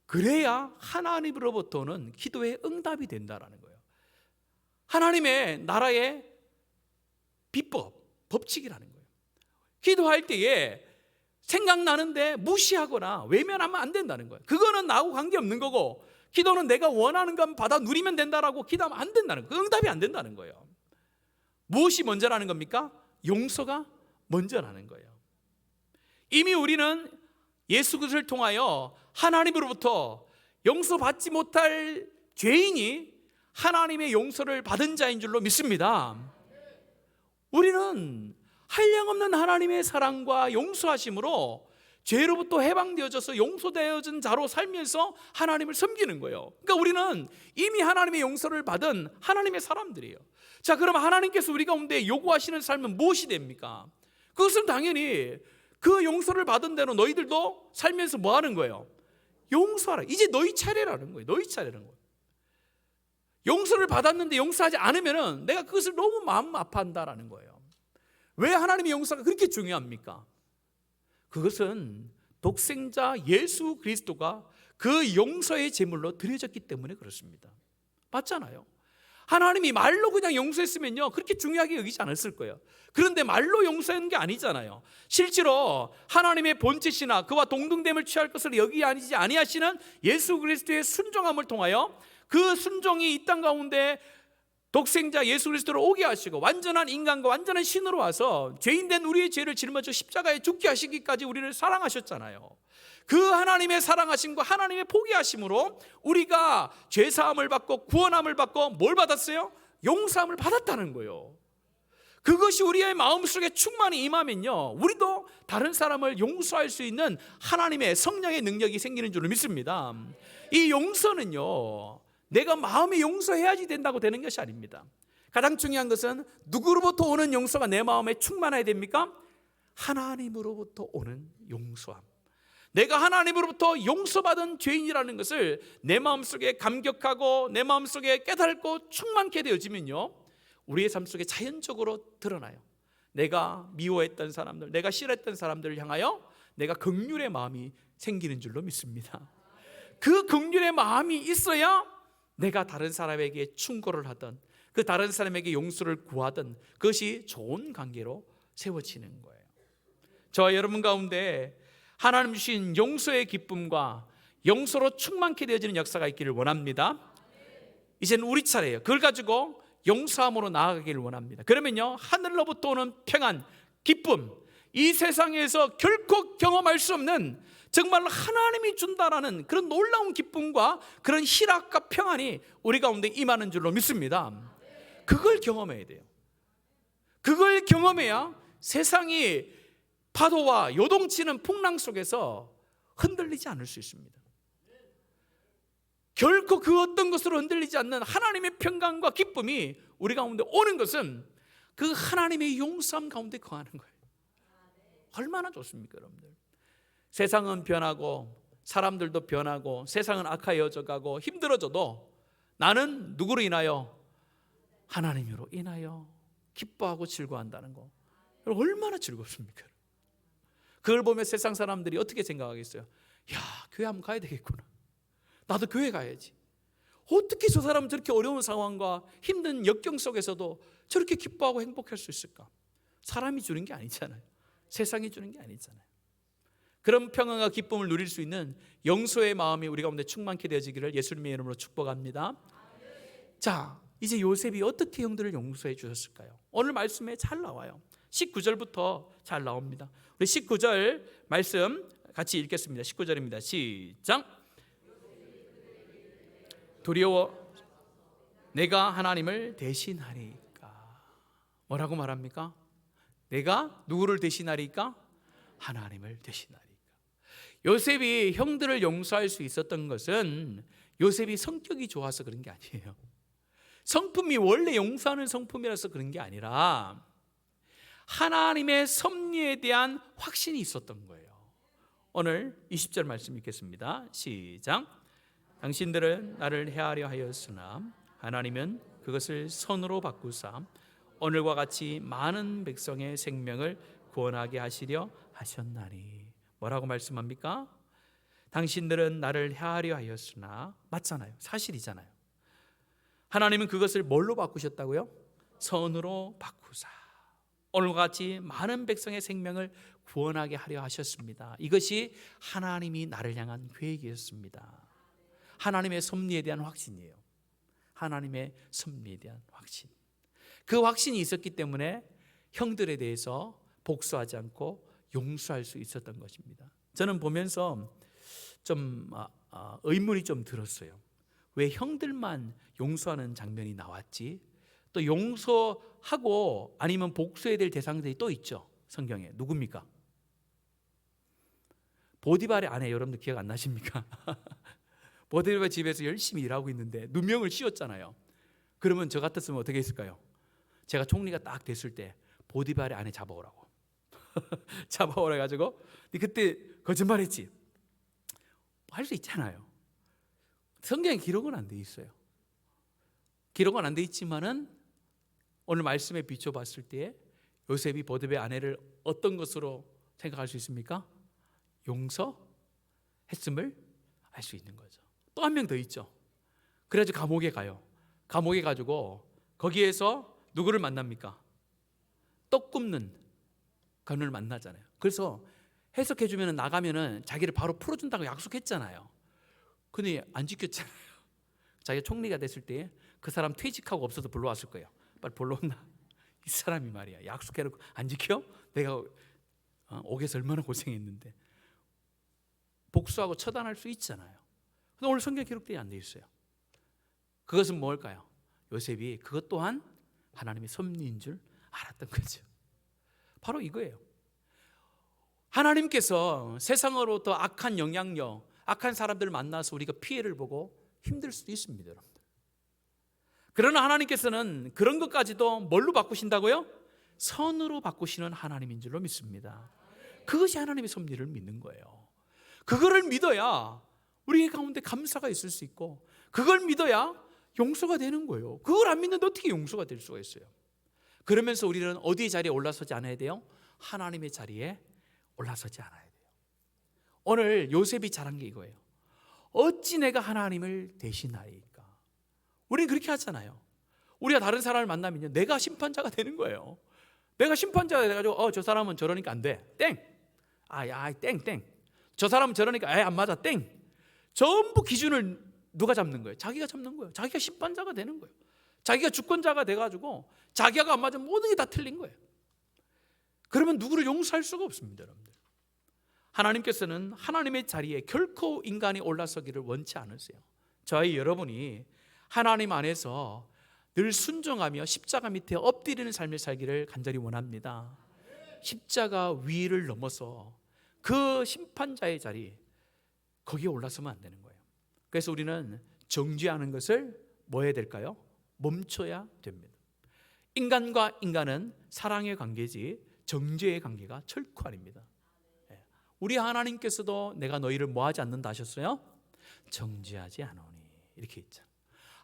Speaker 1: 그래야 하나님으로부터는 기도의 응답이 된다라는 거예요. 하나님의 나라의 비법, 법칙이라는 거예요. 기도할 때에 생각나는데 무시하거나 외면하면 안 된다는 거예요. 그거는 나하고 관계없는 거고, 기도는 내가 원하는 것 받아 누리면 된다라고 기도하면 안 된다는 거예요. 응답이 안 된다는 거예요. 무엇이 먼저라는 겁니까? 용서가 먼저라는 거예요. 이미 우리는 예수 그리스도를 통하여 하나님으로부터 용서받지 못할 죄인이 하나님의 용서를 받은 자인 줄로 믿습니다. 우리는 한량없는 하나님의 사랑과 용서하심으로 죄로부터 해방되어져서 용서되어진 자로 살면서 하나님을 섬기는 거예요. 그러니까 우리는 이미 하나님의 용서를 받은 하나님의 사람들이에요. 자, 그럼 하나님께서 우리 가운데 요구하시는 삶은 무엇이 됩니까? 그것은 당연히 그 용서를 받은 대로 너희들도 살면서 뭐 하는 거예요? 용서하라. 이제 너희 차례라는 거예요. 너희 차례라는 거예요. 용서를 받았는데 용서하지 않으면 내가 그것을 너무 마음 아파한다라는 거예요. 왜 하나님의 용서가 그렇게 중요합니까? 그것은 독생자 예수 그리스도가 그 용서의 제물로 드려졌기 때문에 그렇습니다. 맞잖아요. 하나님이 말로 그냥 용서했으면요 그렇게 중요하게 여기지 않았을 거예요. 그런데 말로 용서하는 게 아니잖아요. 실제로 하나님의 본체시나 그와 동등됨을 취할 것을 여기 아니하시는 예수 그리스도의 순종함을 통하여 그 순종이 이 땅 가운데 독생자 예수 그리스도를 오게 하시고 완전한 인간과 완전한 신으로 와서 죄인된 우리의 죄를 짊어져 십자가에 죽게 하시기까지 우리를 사랑하셨잖아요. 그 하나님의 사랑하심과 하나님의 포기하심으로 우리가 죄사함을 받고 구원함을 받고 뭘 받았어요? 용서함을 받았다는 거예요. 그것이 우리의 마음속에 충만히 임하면요 우리도 다른 사람을 용서할 수 있는 하나님의 성령의 능력이 생기는 줄을 믿습니다. 이 용서는요 내가 마음에 용서해야지 된다고 되는 것이 아닙니다. 가장 중요한 것은 누구로부터 오는 용서가 내 마음에 충만해야 됩니까? 하나님으로부터 오는 용서함. 내가 하나님으로부터 용서받은 죄인이라는 것을 내 마음속에 감격하고 내 마음속에 깨닫고 충만케 되어지면요 우리의 삶 속에 자연적으로 드러나요. 내가 미워했던 사람들, 내가 싫어했던 사람들을 향하여 내가 긍휼의 마음이 생기는 줄로 믿습니다. 그 긍휼의 마음이 있어야 내가 다른 사람에게 충고를 하든 그 다른 사람에게 용서를 구하든 그것이 좋은 관계로 세워지는 거예요. 저와 여러분 가운데 하나님 주신 용서의 기쁨과 용서로 충만케 되어지는 역사가 있기를 원합니다. 이제는 우리 차례예요. 그걸 가지고 용서함으로 나아가기를 원합니다. 그러면요 하늘로부터 오는 평안, 기쁨, 이 세상에서 결코 경험할 수 없는 정말로 하나님이 준다라는 그런 놀라운 기쁨과 그런 희락과 평안이 우리 가운데 임하는 줄로 믿습니다. 그걸 경험해야 돼요. 그걸 경험해야 세상이 파도와 요동치는 풍랑 속에서 흔들리지 않을 수 있습니다. 결코 그 어떤 것으로 흔들리지 않는 하나님의 평강과 기쁨이 우리 가운데 오는 것은 그 하나님의 용서함 가운데 거하는 거예요. 얼마나 좋습니까, 여러분들? 세상은 변하고 사람들도 변하고 세상은 악하여져 가고 힘들어져도 나는 누구로 인하여? 하나님으로 인하여 기뻐하고 즐거워한다는 거 얼마나 즐겁습니까? 그걸 보면 세상 사람들이 어떻게 생각하겠어요? 야, 교회 한번 가야 되겠구나. 나도 교회 가야지. 어떻게 저 사람은 저렇게 어려운 상황과 힘든 역경 속에서도 저렇게 기뻐하고 행복할 수 있을까? 사람이 주는 게 아니잖아요. 세상이 주는 게 아니잖아요. 그런 평안과 기쁨을 누릴 수 있는 용서의 마음이 우리 가운데 충만케 되어지기를 예수님의 이름으로 축복합니다. 자, 이제 요셉이 어떻게 형들을 용서해 주셨을까요? 오늘 말씀에 잘 나와요. 19절부터 잘 나옵니다. 우리 19절 말씀 같이 읽겠습니다. 19절입니다. 시작. 두려워 내가 하나님을 대신하리까. 뭐라고 말합니까? 내가 누구를 대신하리까? 하나님을 대신하리까. 요셉이 형들을 용서할 수 있었던 것은 요셉이 성격이 좋아서 그런 게 아니에요. 성품이 원래 용서하는 성품이라서 그런 게 아니라 하나님의 섭리에 대한 확신이 있었던 거예요. 오늘 20절 말씀 읽겠습니다. 시작. 당신들은 나를 해하려 하였으나 하나님은 그것을 선으로 바꾸사 오늘과 같이 많은 백성의 생명을 구원하게 하시려 하셨나니. 뭐라고 말씀합니까? 당신들은 나를 해하려 하였으나, 맞잖아요. 사실이잖아요. 하나님은 그것을 뭘로 바꾸셨다고요? 선으로 바꾸사 오늘과 같이 많은 백성의 생명을 구원하게 하려 하셨습니다. 이것이 하나님이 나를 향한 계획이었습니다. 하나님의 섭리에 대한 확신이에요. 하나님의 섭리에 대한 확신. 그 확신이 있었기 때문에 형들에 대해서 복수하지 않고 용서할 수 있었던 것입니다. 저는 보면서 좀 의문이 좀 들었어요. 왜 형들만 용서하는 장면이 나왔지? 또 용서하고 아니면 복수해야 될 대상들이 또 있죠. 성경에. 누굽니까? 보디발의 아내, 여러분들 기억 안 나십니까? 보디발 집에서 열심히 일하고 있는데 누명을 씌웠잖아요. 그러면 저 같았으면 어떻게 했을까요? 제가 총리가 딱 됐을 때 보디발의 아내 잡아오라고. 잡아오라 해가지고 그때 거짓말했지. 할 수 있잖아요. 성경에 기록은 안 돼 있어요. 기록은 안 돼 있지만은 오늘 말씀에 비춰봤을 때 요셉이 보디발의 아내를 어떤 것으로 생각할 수 있습니까? 용서했음을 알 수 있는 거죠. 또 한 명 더 있죠. 그래가지고 감옥에 가요. 감옥에 가지고 거기에서 누구를 만납니까? 떡 굽는 그를 만나잖아요. 그래서 해석해 주면 나가면은 자기를 바로 풀어준다고 약속했잖아요. 근데 안 지켰잖아요. 자기가 총리가 됐을 때 그 사람 퇴직하고 없어서 불러왔을 거예요. 빨리 불러온나? 이 사람이 말이야, 약속해놓고 안 지켜? 내가 옥에서 얼마나 고생했는데. 복수하고 처단할 수 있잖아요. 근데 오늘 성경 기록되지 안 돼 있어요. 그것은 뭘까요? 요셉이 그것 또한 하나님의 섭리인 줄 알았던 거죠. 바로 이거예요. 하나님께서 세상으로부터 악한 영향력, 악한 사람들을 만나서 우리가 피해를 보고 힘들 수도 있습니다, 여러분들. 그러나 하나님께서는 그런 것까지도 뭘로 바꾸신다고요? 선으로 바꾸시는 하나님인 줄로 믿습니다. 그것이 하나님의 섭리를 믿는 거예요. 그거를 믿어야 우리 가운데 감사가 있을 수 있고, 그걸 믿어야 용서가 되는 거예요. 그걸 안 믿는데 어떻게 용서가 될 수가 있어요? 그러면서 우리는 어디의 자리에 올라서지 않아야 돼요? 하나님의 자리에 올라서지 않아야 돼요. 오늘 요셉이 잘한 게 이거예요. 어찌 내가 하나님을 대신하리까? 우리는 그렇게 하잖아요. 우리가 다른 사람을 만나면요, 내가 심판자가 되는 거예요. 내가 심판자가 돼가지고 저 사람은 저러니까 안 돼. 땡. 땡. 저 사람은 저러니까 안 맞아. 땡. 전부 기준을 누가 잡는 거예요? 자기가 잡는 거예요. 자기가 심판자가 되는 거예요. 자기가 주권자가 돼가지고 자기가 안 맞으면 모든 게 다 틀린 거예요. 그러면 누구를 용서할 수가 없습니다, 여러분들. 하나님께서는 하나님의 자리에 결코 인간이 올라서기를 원치 않으세요. 저희 여러분이 하나님 안에서 늘 순종하며 십자가 밑에 엎드리는 삶을 살기를 간절히 원합니다. 십자가 위를 넘어서 그 심판자의 자리, 거기에 올라서면 안 되는 거예요. 그래서 우리는 정죄하는 것을 뭐 해야 될까요? 멈춰야 됩니다. 인간과 인간은 사랑의 관계지 정죄의 관계가 철코 아닙니다. 우리 하나님께서도 내가 너희를 뭐하지 않는다 하셨어요? 정죄하지 않으니, 이렇게 있잖아요.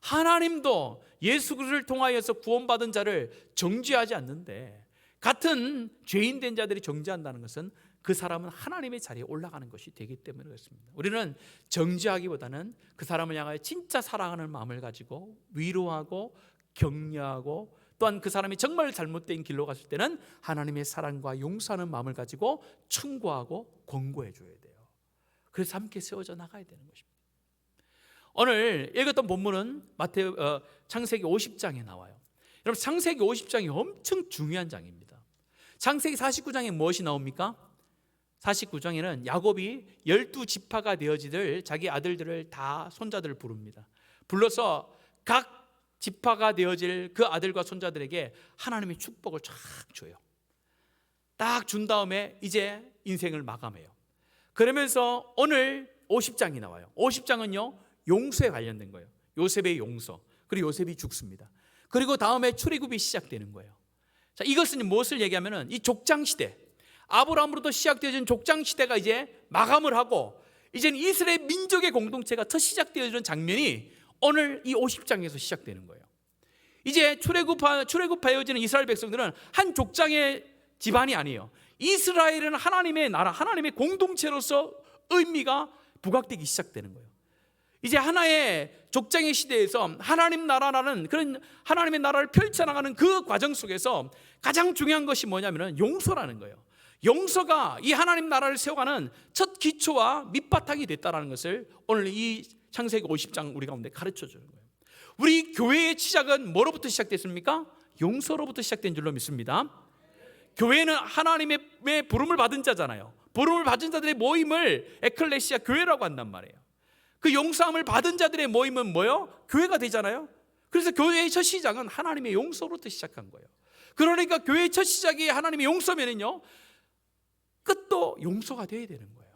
Speaker 1: 하나님도 예수 그리스도를 통하여서 구원받은 자를 정죄하지 않는데, 같은 죄인 된 자들이 정죄한다는 것은 그 사람은 하나님의 자리에 올라가는 것이 되기 때문에 그렇습니다. 우리는 정죄하기보다는 그 사람을 향하여 진짜 사랑하는 마음을 가지고 위로하고 격려하고 또한 그 사람이 정말 잘못된 길로 갔을 때는 하나님의 사랑과 용서하는 마음을 가지고 충고하고 권고해 줘야 돼요. 그래서 함께 세워져 나가야 되는 것입니다. 오늘 읽었던 본문은 창세기 50장에 나와요. 여러분, 창세기 50장이 엄청 중요한 장입니다. 창세기 49장에 무엇이 나옵니까? 49장에는 야곱이 12지파가 되어지들 자기 아들들을 다 손자들을 부릅니다. 불러서 각 지파가 되어질 그 아들과 손자들에게 하나님의 축복을 쫙 줘요. 딱 준 다음에 이제 인생을 마감해요. 그러면서 오늘 50장이 나와요. 50장은요 용서에 관련된 거예요. 요셉의 용서. 그리고 요셉이 죽습니다. 그리고 다음에 출애굽이 시작되는 거예요. 자, 이것은 무엇을 얘기하면은 이 족장시대, 아브라함으로부터 시작되어진 족장시대가 이제 마감을 하고 이제는 이스라엘 민족의 공동체가 첫 시작되어지는 장면이 오늘 이 50장에서 시작되는 거예요. 이제 출애굽하여지는 이스라엘 백성들은 한 족장의 집안이 아니에요. 이스라엘은 하나님의 나라, 하나님의 공동체로서 의미가 부각되기 시작되는 거예요. 이제 하나의 족장의 시대에서 하나님 나라라는 그런 하나님의 나라를 펼쳐나가는 그 과정 속에서 가장 중요한 것이 뭐냐면 용서라는 거예요. 용서가 이 하나님 나라를 세워가는 첫 기초와 밑바탕이 됐다는 것을 오늘 이 창세기 50장 우리 가운데 가르쳐 주는 거예요. 우리 교회의 시작은 뭐로부터 시작됐습니까? 용서로부터 시작된 줄로 믿습니다. 교회는 하나님의 부름을 받은 자잖아요. 부름을 받은 자들의 모임을 에클레시아 교회라고 한단 말이에요. 그 용서함을 받은 자들의 모임은 뭐예요? 교회가 되잖아요. 그래서 교회의 첫 시작은 하나님의 용서로부터 시작한 거예요. 그러니까 교회의 첫 시작이 하나님의 용서면은요 끝도 용서가 되어야 되는 거예요.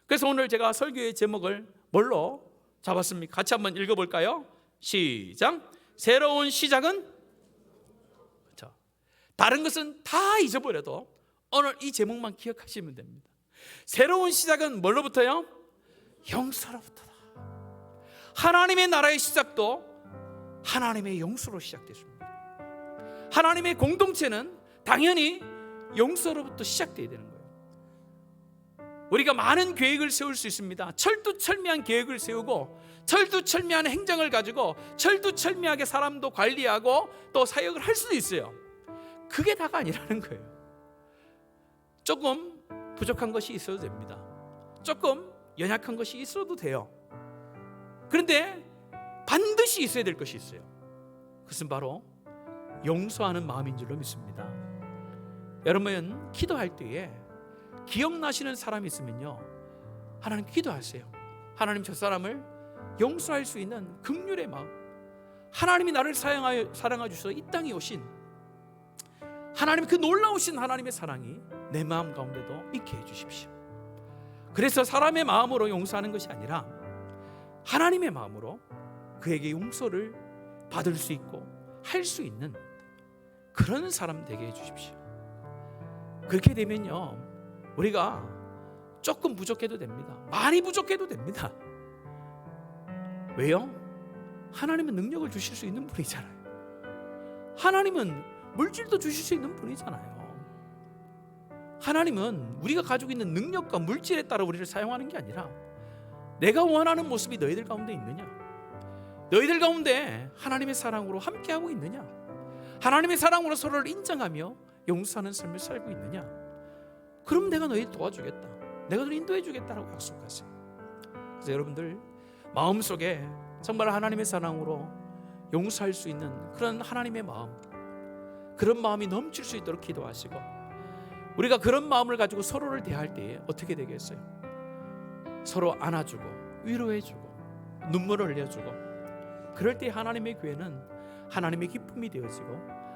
Speaker 1: 그래서 오늘 제가 설교의 제목을 뭘로 잡았습니까? 같이 한번 읽어볼까요? 시작. 새로운 시작은 그렇죠. 다른 것은 다 잊어버려도 오늘 이 제목만 기억하시면 됩니다. 새로운 시작은 뭘로부터요? 용서로부터다. 하나님의 나라의 시작도 하나님의 용서로 시작됐습니다. 하나님의 공동체는 당연히 용서로부터 시작돼야 되는 거예요. 우리가 많은 계획을 세울 수 있습니다. 철두철미한 계획을 세우고 철두철미한 행정을 가지고 철두철미하게 사람도 관리하고 또 사역을 할 수도 있어요. 그게 다가 아니라는 거예요. 조금 부족한 것이 있어도 됩니다. 조금 연약한 것이 있어도 돼요. 그런데 반드시 있어야 될 것이 있어요. 그것은 바로 용서하는 마음인 줄로 믿습니다. 여러분 기도할 때에 기억나시는 사람이 있으면요 하나님 기도하세요. 하나님 저 사람을 용서할 수 있는 긍휼의 마음, 하나님이 나를 사랑하여 주셔서 이 땅에 오신 하나님, 그 놀라우신 하나님의 사랑이 내 마음 가운데도 있게 해주십시오. 그래서 사람의 마음으로 용서하는 것이 아니라 하나님의 마음으로 그에게 용서를 받을 수 있고 할 수 있는 그런 사람 되게 해주십시오. 그렇게 되면요 우리가 조금 부족해도 됩니다. 많이 부족해도 됩니다. 왜요? 하나님은 능력을 주실 수 있는 분이잖아요. 하나님은 물질도 주실 수 있는 분이잖아요. 하나님은 우리가 가지고 있는 능력과 물질에 따라 우리를 사용하는 게 아니라 내가 원하는 모습이 너희들 가운데 있느냐, 너희들 가운데 하나님의 사랑으로 함께하고 있느냐, 하나님의 사랑으로 서로를 인정하며 용서하는 삶을 살고 있느냐, 그럼 내가 너희를 도와주겠다, 내가 너희를 인도해 주겠다라고 약속하세요. 그래서 여러분들 마음속에 정말 하나님의 사랑으로 용서할 수 있는 그런 하나님의 마음, 그런 마음이 넘칠 수 있도록 기도하시고, 우리가 그런 마음을 가지고 서로를 대할 때에 어떻게 되겠어요? 서로 안아주고 위로해주고 눈물을 흘려주고, 그럴 때 하나님의 교회는 하나님의 기쁨이 되어지고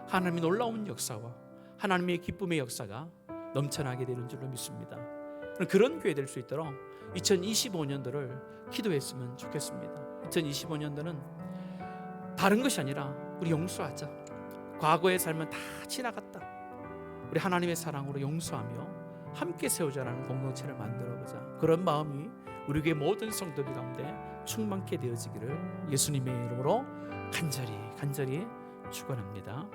Speaker 1: 하나님의 놀라운 역사와 하나님의 기쁨의 역사가 넘쳐나게 되는 줄로 믿습니다. 그런 교회 될 수 있도록 2025년도를 기도했으면 좋겠습니다. 2025년도는 다른 것이 아니라 우리 용서하자. 과거의 삶은 다 지나갔다. 우리 하나님의 사랑으로 용서하며 함께 세우자라는 공동체를 만들어보자. 그런 마음이 우리 교회 모든 성도들 가운데 충만케 되어지기를 예수님의 이름으로 간절히 축원합니다.